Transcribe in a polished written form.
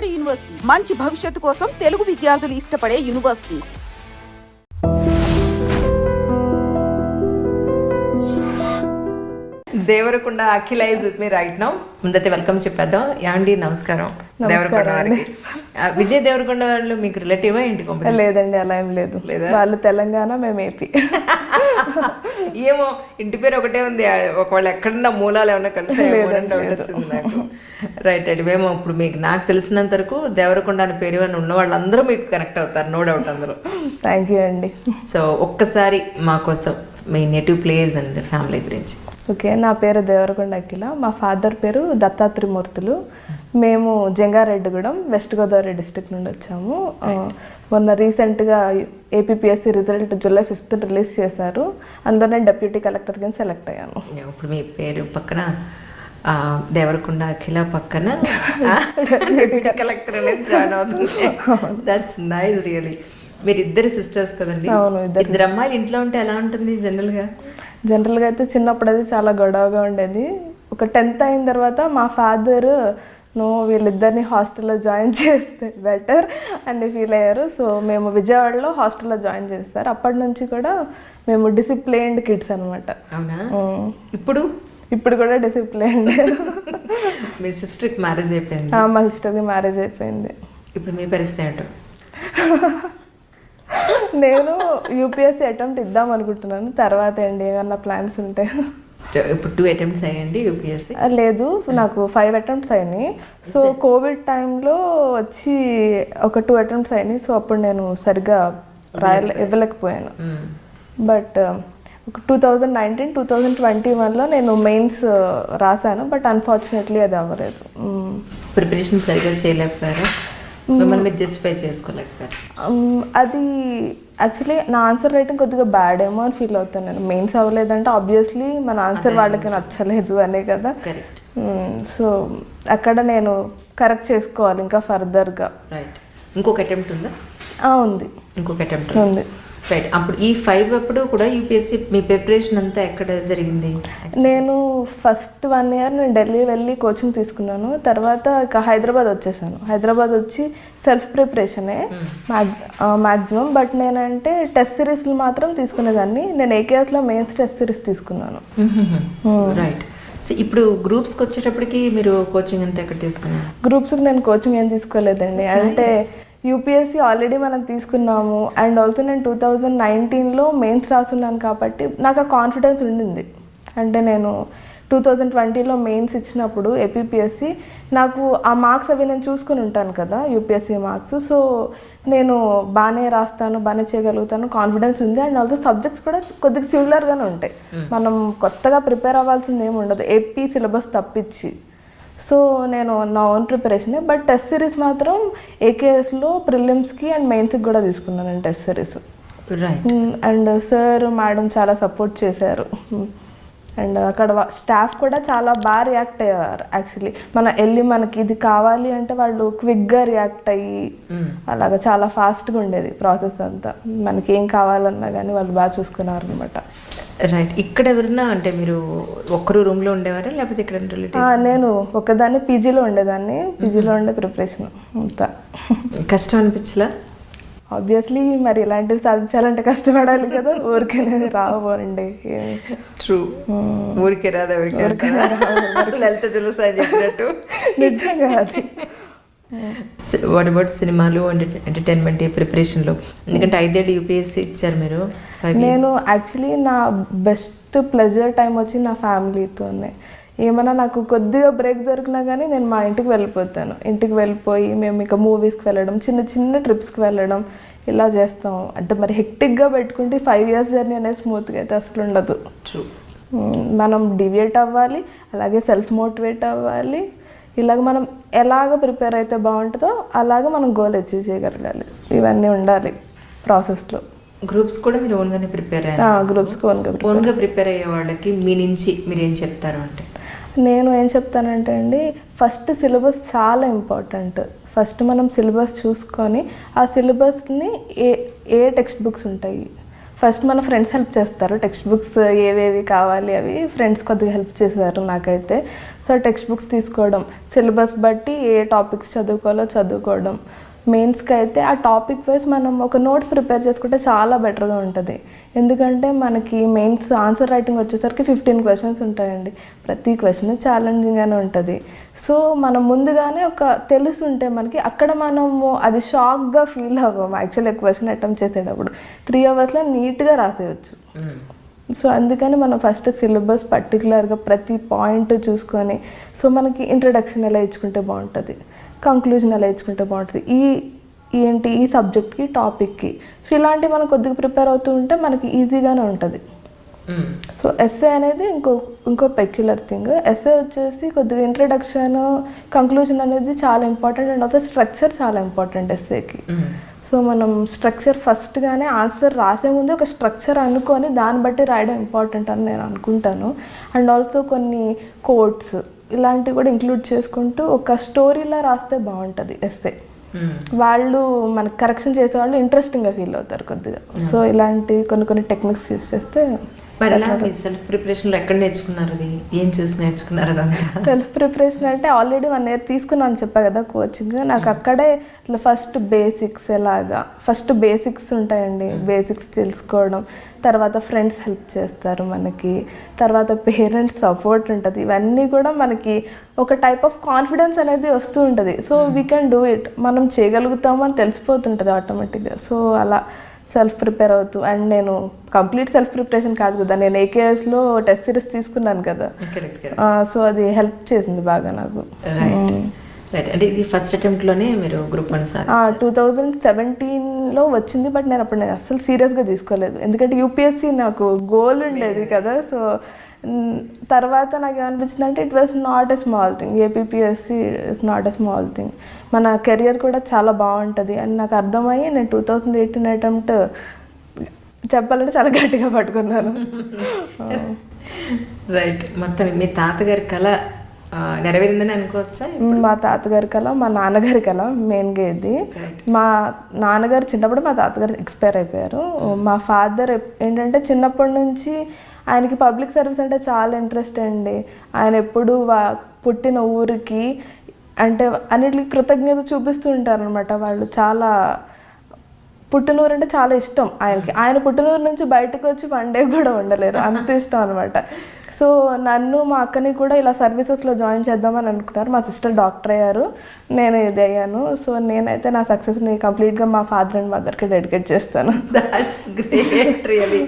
Vijayawada university మంచి భవిష్యత్తు కోసం తెలుగు విద్యార్థులు ఇష్టపడే university. Devarakonda Akhila is with me right now. ముందైతే వెల్కమ్ చెప్పేద్దాం. యాండి నమస్కారం. దేవరకొండ వారికి విజయ్ దేవరకొండ వాళ్ళు మీకు రిలేటివా ఏంటి? లేదండి, అలా ఏం లేదు. వాళ్ళు తెలంగాణ, మేము ఏపీ. ఏమో ఇంటి పేరు ఒకటే ఉంది, ఒకవేళ ఎక్కడన్నా మూలాలు ఏమన్నా కలిసి వచ్చింది నాకు. రైట్ అండి. మేము ఇప్పుడు మీకు నాకు తెలిసినంత వరకు దేవరకొండ అని పేరు అని ఉన్న వాళ్ళందరూ మీకు కనెక్ట్ అవుతారు, నో డౌట్ అందరూ. థ్యాంక్ యూ అండి. సో ఒక్కసారి మా కోసం మీ నేటివ్ ప్లేస్ అండ్ ఫ్యామిలీ గురించి. ఓకే, నా పేరు దేవరకొండ అఖిల. మా ఫాదర్ పేరు దత్తాత్రిమూర్తులు. మేము జంగారెడ్డిగూడెం, వెస్ట్ గోదావరి డిస్ట్రిక్ట్ నుండి వచ్చాము. మొన్న రీసెంట్గా APPSC result July 5th release చేశారు. అందులో నేను డెప్యూటీ కలెక్టర్ కింద సెలెక్ట్ అయ్యాను. ఇప్పుడు మీ పేరు పక్కన దేవరకొండ అఖిల పక్కన డెప్యూటీ కలెక్టర్ అనేది జాయిన్ అవుతుంది. That's nice really. మీరు ఇద్దరు సిస్టర్స్ కదండి? అవును, ఇద్దరు అమ్మాయిలు ఇంట్లో ఉంటే ఎలా ఉంటుంది జనరల్గా అయితే చిన్నప్పుడు అయితే చాలా గొడవగా ఉండేది. ఒక 10th అయిన తర్వాత మా ఫాదర్ వీళ్ళిద్దరిని హాస్టల్లో జాయిన్ చేస్తే బెటర్ అని ఫీల్ అయ్యారు. సో మేము విజయవాడలో హాస్టల్లో జాయిన్ చేస్తారు. అప్పటి నుంచి కూడా మేము డిసిప్లైన్డ్ కిడ్స్ అనమాట. అవునా? ఇప్పుడు కూడా డిసిప్లైన్డ్. మీ సిస్టర్కి మ్యారేజ్ అయిపోయింది? మా సిస్టర్కి మ్యారేజ్ అయిపోయింది. ఇప్పుడు మీ పరిస్థితి ఏంటో? నేను యూపీఎస్సీ అటెంప్ట్ ఇద్దాం అనుకుంటున్నాను. తర్వాత అండి ఏమన్నా ప్లాన్స్ ఉంటే. ఇప్పుడు 2 attempts అయ్యండి యూపీఎస్సీ? లేదు, నాకు 5 attempts అయినాయి. సో కోవిడ్ టైంలో వచ్చి ఒక 2 attempts అయినాయి. సో అప్పుడు నేను సరిగ్గా ఇవ్వలేకపోయాను. బట్ 2019, 2021లో నేను మెయిన్స్ రాశాను. బట్ అన్ఫార్చునేట్లీ అది అవ్వలేదు. ప్రిపరేషన్ సరిగ్గా చేయలేకపోయారా? మిమ్మల్ని జస్టిఫై చేసుకోలేకపోయారు? అది యాక్చువల్లీ నా ఆన్సర్ రైటింగ్ కొద్దిగా బ్యాడ్ ఏమో అని ఫీల్ అవుతాను నేను. మెయిన్స్ అవ్వలేదంటే ఆబ్వియస్లీ మన ఆన్సర్ వాళ్ళకి నచ్చలేదు అనే కదా. సో అక్కడ నేను కరెక్ట్ చేసుకోవాలి ఇంకా ఫర్దర్గా. రైట్. ఇంకొక అటెంప్ట్ ఉందా? ఉంది, ఇంకొక అటెంప్ట్ ఉంది. రైట్. అప్పుడు ఈ 5 అప్పుడు కూడా యూపీఎస్సీ మీ ప్రిపరేషన్ అంతా ఎక్కడ జరిగింది? నేను ఫస్ట్ 1 year నేను ఢిల్లీ వెళ్ళి కోచింగ్ తీసుకున్నాను. తర్వాత ఇక హైదరాబాద్ వచ్చేసాను. హైదరాబాద్ వచ్చి సెల్ఫ్ ప్రిపరేషనే మ్యాక్సిమం. బట్ నేనంటే టెస్ట్ సిరీస్లు మాత్రం తీసుకునేదాన్ని. నేను ఏకేఎస్లో మెయిన్స్ టెస్ట్ సిరీస్ తీసుకున్నాను. రైట్. సో ఇప్పుడు గ్రూప్స్కి వచ్చేటప్పటికి మీరు కోచింగ్ అంతా ఎక్కడ తీసుకున్నారు? గ్రూప్స్కి నేను కోచింగ్ ఏం తీసుకోలేదండి. అంటే యూపీఎస్సీ ఆల్రెడీ మనం తీసుకున్నాము. అండ్ ఆల్సో నేను 2019లో మెయిన్స్ రాస్తున్నాను కాబట్టి నాకు ఆ కాన్ఫిడెన్స్ ఉండింది. అంటే నేను 2020లో మెయిన్స్ ఇచ్చినప్పుడు ఏపీపీఎస్సీ నాకు ఆ మార్క్స్ అవి నేను చూసుకుని ఉంటాను కదా, యూపీఎస్సీ మార్క్స్. సో నేను బాగానే రాస్తాను, బాగానే చేయగలుగుతాను, కాన్ఫిడెన్స్ ఉంది. అండ్ ఆల్సో సబ్జెక్ట్స్ కూడా కొద్దిగా సిమిలర్గానే ఉంటాయి. మనం కొత్తగా ప్రిపేర్ అవ్వాల్సింది ఏమి ఉండదు, ఏపీ సిలబస్ తప్పించి. సో నేను నా ఓన్ ప్రిపరేషనే. బట్ టెస్ట్ సిరీస్ మాత్రం ఏకేఎస్లో ప్రిలిమ్స్కి అండ్ మెయిన్స్కి కూడా తీసుకున్నాను నేను test series. And sir madam చాలా సపోర్ట్ చేశారు. అండ్ అక్కడ స్టాఫ్ కూడా చాలా బాగా రియాక్ట్ అయ్యారు. యాక్చువల్లీ మనకి ఇది కావాలి అంటే వాళ్ళు క్విక్గా రియాక్ట్ అయ్యి అలాగా చాలా ఫాస్ట్గా ఉండేది ప్రాసెస్ అంతా. మనకి ఏం కావాలన్నా కానీ వాళ్ళు బాగా చూసుకున్నారు అనమాట. రైట్. ఇక్కడ ఎవరన్నా అంటే మీరు ఒక్కరు రూమ్లో ఉండేవారా లేకపోతే ఇక్కడ నేను ఒకదాన్ని పీజీలో ఉండేదాన్ని. పీజీలో ఉండే ప్రిపరేషన్ అంతా. కష్టం అనిపించలా? ఆబ్వియస్లీ మరి ఇలాంటివి సాధించాలంటే కష్టపడాలి కదా, ఊరికే రావండి. ట్రూ, ఊరికే రాదు లలిత జులుసా అని చెప్పినట్టు. నిజంగా అది. వాట్ అబౌట్ సినిమాలు అండ్ ఎంటర్టైన్మెంట్ ప్రిపరేషన్లో? ఎందుకంటే 5 ఏళ్ళు యూపీఎస్సీ ఇచ్చారు మీరు. నేను యాక్చువల్లీ నా బెస్ట్ ప్లెజర్ టైం వచ్చి నా ఫ్యామిలీతోనే. ఏమన్నా నాకు కొద్దిగా బ్రేక్ దొరికినా కానీ నేను మా ఇంటికి వెళ్ళిపోతాను. ఇంటికి వెళ్ళిపోయి మేము ఇక మూవీస్కి వెళ్ళడం, చిన్న చిన్న ట్రిప్స్కి వెళ్ళడం ఇలా చేస్తాం. అంటే మరి హెక్టిక్గా పెట్టుకుంటే 5 years జర్నీ అనేది స్మూత్గా అయితే అసలు ఉండదు. మనం డివియేట్ అవ్వాలి, అలాగే సెల్ఫ్ మోటివేట్ అవ్వాలి. ఇలాగ మనం ఎలాగ ప్రిపేర్ అయితే బాగుంటుందో అలాగ మనం గోల్ అచీవ్ చేయగలగాలి. ఇవన్నీ ఉండాలి ప్రాసెస్లో. గ్రూప్స్ కూడా మీరు ఓన్గానే ప్రిపేర్ అయ్యారు? గ్రూప్స్కి ఓన్గా ప్రిపేర్ అయ్యే వాళ్ళకి మీ నుంచి మీరు ఏం చెప్తారు అంటే? నేను ఏం చెప్తానంటే అండి, ఫస్ట్ సిలబస్ చాలా ఇంపార్టెంట్. ఫస్ట్ మనం సిలబస్ చూసుకొని ఆ సిలబస్ని ఏ టెక్స్ట్ బుక్స్ ఉంటాయి ఫస్ట్ మన ఫ్రెండ్స్ హెల్ప్ చేస్తారు, టెక్స్ట్ బుక్స్ ఏవేవి కావాలి అవి ఫ్రెండ్స్ కొద్దిగా హెల్ప్ చేశారు నాకైతే. సో టెక్స్ట్ బుక్స్ తీసుకోవడం, సిలబస్ బట్టి ఏ టాపిక్స్ చదువుకోవాలో చదువుకోవడం. మెయిన్స్కి అయితే ఆ టాపిక్ వైజ్ మనం ఒక నోట్స్ ప్రిపేర్ చేసుకుంటే చాలా బెటర్గా ఉంటుంది. ఎందుకంటే మనకి మెయిన్స్ ఆన్సర్ రైటింగ్ వచ్చేసరికి 15 క్వశ్చన్స్ ఉంటాయండి. ప్రతి క్వశ్చన్ ఛాలెంజింగ్గానే ఉంటుంది. సో మనం ముందుగానే ఒక తెలిసి ఉంటే మనకి అక్కడ మనము అది షాక్గా ఫీల్ అవ్వము. యాక్చువల్లీ క్వశ్చన్ అటెంప్ట్ చేసేటప్పుడు 3 అవర్స్లో నీట్గా రాసేయచ్చు. సో అందుకని మనం ఫస్ట్ సిలబస్ పర్టికులర్గా ప్రతి పాయింట్ చూసుకొని, సో మనకి ఇంట్రడక్షన్ ఎలా ఇచ్చుకుంటే బాగుంటుంది, కంక్లూజన్ ఎలా ఇచ్చుకుంటే బాగుంటుంది, ఈ సబ్జెక్ట్కి టాపిక్కి. సో ఇలాంటివి మనం కొద్దిగా ప్రిపేర్ అవుతూ ఉంటే మనకి ఈజీగానే ఉంటుంది. సో ఎస్ఏ అనేది ఇంకో పెక్యులర్ థింగ్. ఎస్ఏ వచ్చేసి కొద్దిగా ఇంట్రడక్షన్, కంక్లూజన్ అనేది చాలా ఇంపార్టెంట్. అండ్ ఆల్సో స్ట్రక్చర్ చాలా ఇంపార్టెంట్ ఎస్ఏకి. సో మనం స్ట్రక్చర్ ఫస్ట్గానే ఆన్సర్ రాసే ముందే ఒక స్ట్రక్చర్ అనుకొని దాన్ని బట్టి రాయడం ఇంపార్టెంట్ అని నేను అనుకుంటాను. అండ్ ఆల్సో కొన్ని కోట్స్ ఇలాంటివి కూడా ఇంక్లూడ్ చేసుకుంటూ ఒక స్టోరీలా రాస్తే బాగుంటుంది ఎస్ఏ. వాళ్ళు మనకు కరెక్షన్ చేసేవాళ్ళు ఇంట్రెస్టింగ్గా ఫీల్ అవుతారు కొద్దిగా. సో ఇలాంటి కొన్ని టెక్నిక్స్ యూస్ చేస్తే. మరి ఎలా మీ సెల్ఫ్ ప్రిపరేషన్లో ఎక్కడ నేర్చుకున్నారు, అది ఏం చూసి నేర్చుకున్నారు? అదంతా సెల్ఫ్ ప్రిపరేషన్ అంటే ఆల్రెడీ 1 year తీసుకున్నాను చెప్పా కదా కోచింగ్. నాకు అక్కడే ఇట్లా ఫస్ట్ బేసిక్స్ ఉంటాయండి. బేసిక్స్ తెలుసుకోవడం, తర్వాత ఫ్రెండ్స్ హెల్ప్ చేస్తారు మనకి, తర్వాత పేరెంట్స్ సపోర్ట్ ఉంటుంది. ఇవన్నీ కూడా మనకి ఒక టైప్ ఆఫ్ కాన్ఫిడెన్స్ అనేది వస్తూ ఉంటుంది. So we can do it, మనం చేయగలుగుతాము అని తెలిసిపోతుంటుంది ఆటోమేటిక్గా. సో అలా సెల్ఫ్ ప్రిపేర్ అవుతూ. అండ్ నేను కంప్లీట్ సెల్ఫ్ ప్రిపరేషన్ కాదు కదా, నేను ఏకేఎస్లో టెస్ట్ సిరీస్ తీసుకున్నాను కదా, సో అది హెల్ప్ చేసింది బాగా నాకు. అంటే ఇది ఫస్ట్ అటెంప్ట్లోనే మీరు గ్రూప్ 1 సార్ 2017లో వచ్చింది. బట్ నేను అప్పుడు అసలు సీరియస్గా తీసుకోలేదు, ఎందుకంటే యూపీఎస్సీ నాకు గోల్ ఉండేది కదా. సో తర్వాత నాకు ఏమనిపించింది అంటే it was not a small thing, APSC is not a small thing, మన కెరియర్ కూడా చాలా బాగుంటుంది అని నాకు అర్థమయ్యి నేను 2018 అటెంప్ట్ చెప్పాలంటే చాలా గట్టిగా పట్టుకున్నాను. రైట్. మొత్తం మీ తాతగారి కళ నెరవేరిందని అనుకోవచ్చా? మా తాతగారి కళ, మా నాన్నగారి కళ మెయిన్గా ఇది. మా నాన్నగారు చిన్నప్పుడు మా తాతగారు ఎక్స్పైర్ అయిపోయారు. మా ఫాదర్ ఏంటంటే చిన్నప్పటి నుంచి ఆయనకి పబ్లిక్ సర్వీస్ అంటే చాలా ఇంట్రెస్ట్ అండి. ఆయన ఎప్పుడు పుట్టిన ఊరికి అంటే అన్నిటికీ కృతజ్ఞత చూపిస్తూ ఉంటారు అనమాట. వాళ్ళు చాలా పుట్టినూరు అంటే చాలా ఇష్టం ఆయనకి. ఆయన పుట్టినూరు నుంచి బయటకు వచ్చి 1 day కూడా ఉండలేరు, అంత ఇష్టం అనమాట. సో నన్ను మా అక్కని కూడా ఇలా సర్వీసెస్లో జాయిన్ చేద్దామని అనుకున్నారు. మా సిస్టర్ డాక్టర్ అయ్యారు, నేను ఇది అయ్యాను. సో నేనైతే నా సక్సెస్ని కంప్లీట్గా మా ఫాదర్ అండ్ మదర్కి డెడికేట్ చేస్తాను. That's great really.